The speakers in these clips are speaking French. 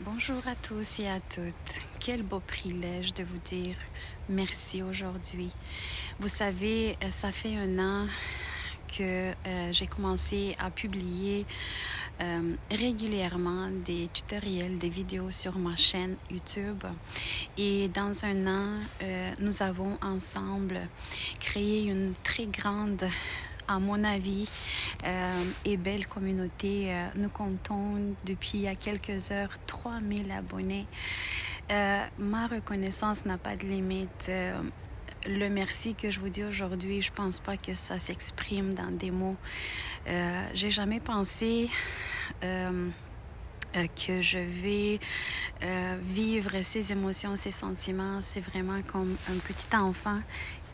Bonjour à tous et à toutes. Quel beau privilège de vous dire merci aujourd'hui. Vous savez, ça fait un an que j'ai commencé à publier régulièrement des tutoriels, des vidéos sur ma chaîne YouTube. Et dans un an, nous avons ensemble créé une très grande, à mon avis, et belle communauté. Nous comptons depuis il y a quelques heures 3000 abonnés. Ma reconnaissance n'a pas de limite. Le merci que je vous dis aujourd'hui, je pense pas que ça s'exprime dans des mots. J'ai jamais pensé que je vais vivre ces émotions, ces sentiments. C'est vraiment comme un petit enfant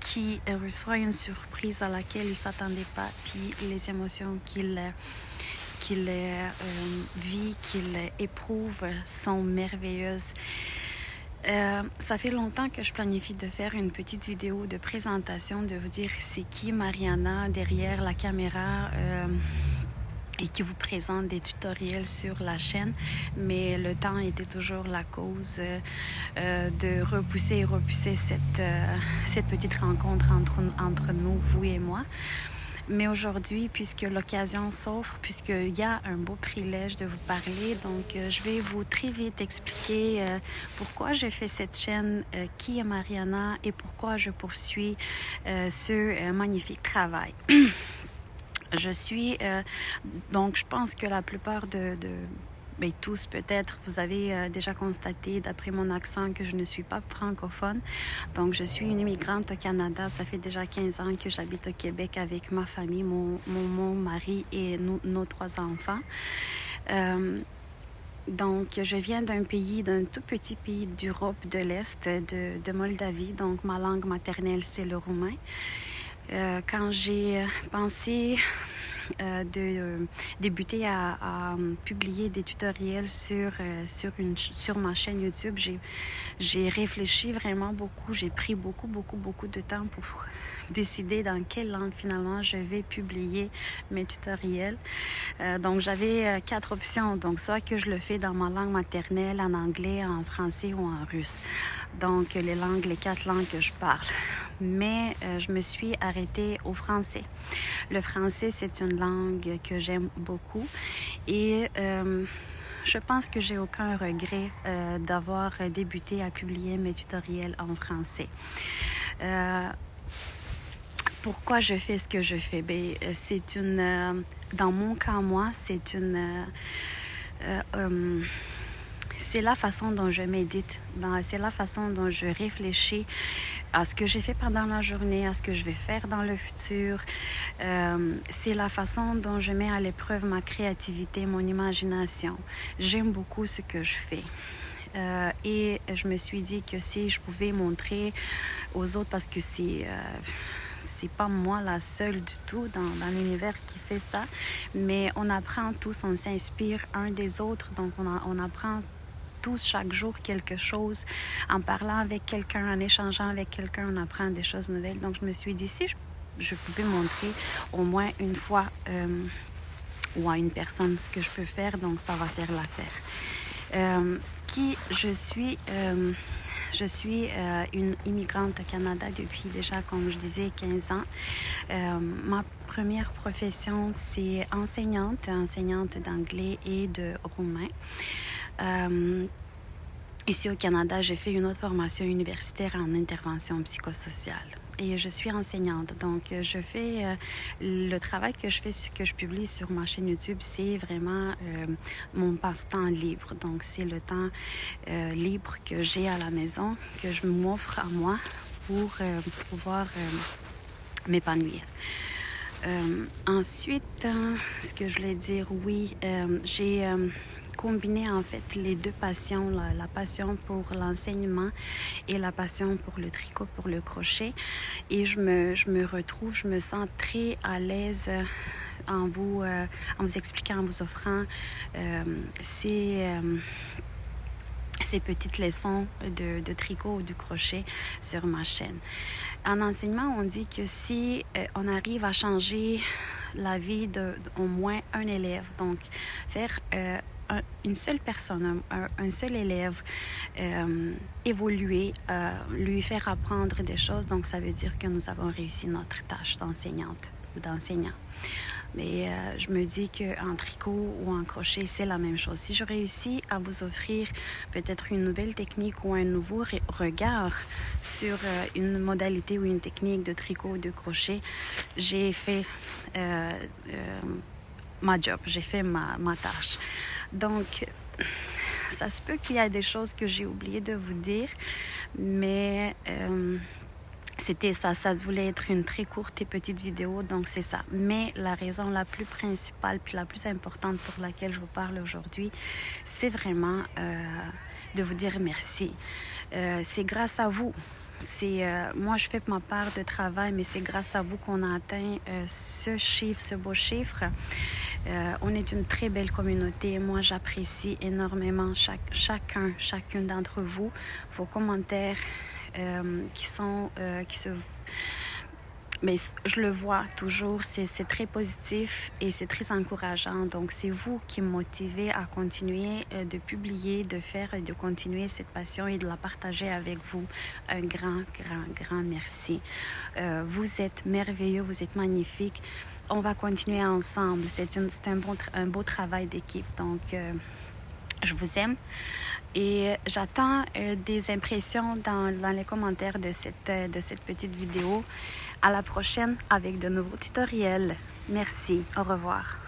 qui reçoit une surprise à laquelle il ne s'attendait pas, puis les émotions qu'il vit, qu'il éprouve sont merveilleuses. Ça fait longtemps que je planifie de faire une petite vidéo de présentation, de vous dire c'est qui Mariana derrière la caméra et qui vous présente des tutoriels sur la chaîne, mais le temps était toujours la cause de repousser cette petite rencontre entre nous, vous et moi. Mais aujourd'hui, puisque l'occasion s'offre, puisqu'il y a un beau privilège de vous parler, donc je vais vous très vite expliquer pourquoi j'ai fait cette chaîne, qui est Mariana et pourquoi je poursuis ce magnifique travail. Je suis, donc je pense que la plupart ben, tous peut-être, vous avez déjà constaté d'après mon accent que je ne suis pas francophone. Donc je suis une immigrante au Canada. Ça fait déjà 15 ans que j'habite au Québec avec ma famille, mon mari et nos 3 enfants. Donc je viens d'un tout petit pays d'Europe de l'Est, de Moldavie. Donc ma langue maternelle c'est le roumain. Quand j'ai pensé de débuter à publier des tutoriels sur ma chaîne YouTube, j'ai réfléchi vraiment beaucoup. J'ai pris beaucoup de temps pour décider dans quelle langue finalement je vais publier mes tutoriels. Donc j'avais 4 options. Donc soit que je le fais dans ma langue maternelle, en anglais, en français ou en russe. Donc les 4 langues que je parle. Mais je me suis arrêtée au français. Le français, c'est une langue que j'aime beaucoup et je pense que j'ai aucun regret d'avoir débuté à publier mes tutoriels en français. Pourquoi je fais ce que je fais? Ben, c'est dans mon cas, moi, c'est la façon dont je médite, c'est la façon dont je réfléchis à ce que j'ai fait pendant la journée, à ce que je vais faire dans le futur. C'est la façon dont je mets à l'épreuve ma créativité, mon imagination. J'aime beaucoup ce que je fais. Et je me suis dit que si je pouvais montrer aux autres, parce que c'est pas moi la seule du tout dans l'univers qui fait ça, mais on apprend tous, on s'inspire un des autres, donc on apprend tous chaque jour quelque chose. En parlant avec quelqu'un, en échangeant avec quelqu'un, on apprend des choses nouvelles. Donc je me suis dit, si je pouvais montrer au moins une fois ou à une personne ce que je peux faire, donc ça va faire l'affaire. Qui je suis? Je suis une immigrante au Canada depuis déjà, comme je disais, 15 ans. Ma première profession, c'est enseignante d'anglais et de roumain. Ici au Canada, j'ai fait une autre formation universitaire en intervention psychosociale. Et je suis enseignante, donc je fais le travail que je publie sur ma chaîne YouTube, c'est vraiment mon passe-temps libre. Donc c'est le temps libre que j'ai à la maison, que je m'offre à moi pour pouvoir m'épanouir. Ensuite, ce que je voulais dire, oui, j'ai combiner en fait les deux passions, la passion pour l'enseignement et la passion pour le tricot, pour le crochet. Et je me retrouve, je me sens très à l'aise en vous expliquant, en vous offrant ces petites leçons de tricot ou du crochet sur ma chaîne. En enseignement, on dit que si on arrive à changer la vie d'au moins un élève, donc faire une seule personne, un seul élève évoluer, lui faire apprendre des choses, donc ça veut dire que nous avons réussi notre tâche d'enseignante ou d'enseignant. Mais je me dis qu'en tricot ou en crochet, c'est la même chose. Si je réussis à vous offrir peut-être une nouvelle technique ou un nouveau regard sur une modalité ou une technique de tricot ou de crochet, j'ai fait ma job, j'ai fait ma tâche. Donc, ça se peut qu'il y a des choses que j'ai oublié de vous dire, mais c'était ça se voulait être une très courte et petite vidéo, donc c'est ça. Mais la raison la plus principale puis la plus importante pour laquelle je vous parle aujourd'hui, c'est vraiment de vous dire merci. C'est grâce à vous. Moi, je fais ma part de travail, mais c'est grâce à vous qu'on a atteint ce chiffre, ce beau chiffre. On est une très belle communauté. Moi, j'apprécie énormément chacune d'entre vous, vos commentaires. Mais je le vois toujours, c'est très positif et c'est très encourageant. Donc, c'est vous qui me motivez à continuer de publier, de faire et de continuer cette passion et de la partager avec vous. Un grand merci. Vous êtes merveilleux, vous êtes magnifiques. On va continuer ensemble. C'est un beau travail d'équipe. Donc, je vous aime. Et j'attends des impressions dans les commentaires de cette petite vidéo. À la prochaine avec de nouveaux tutoriels. Merci. Au revoir.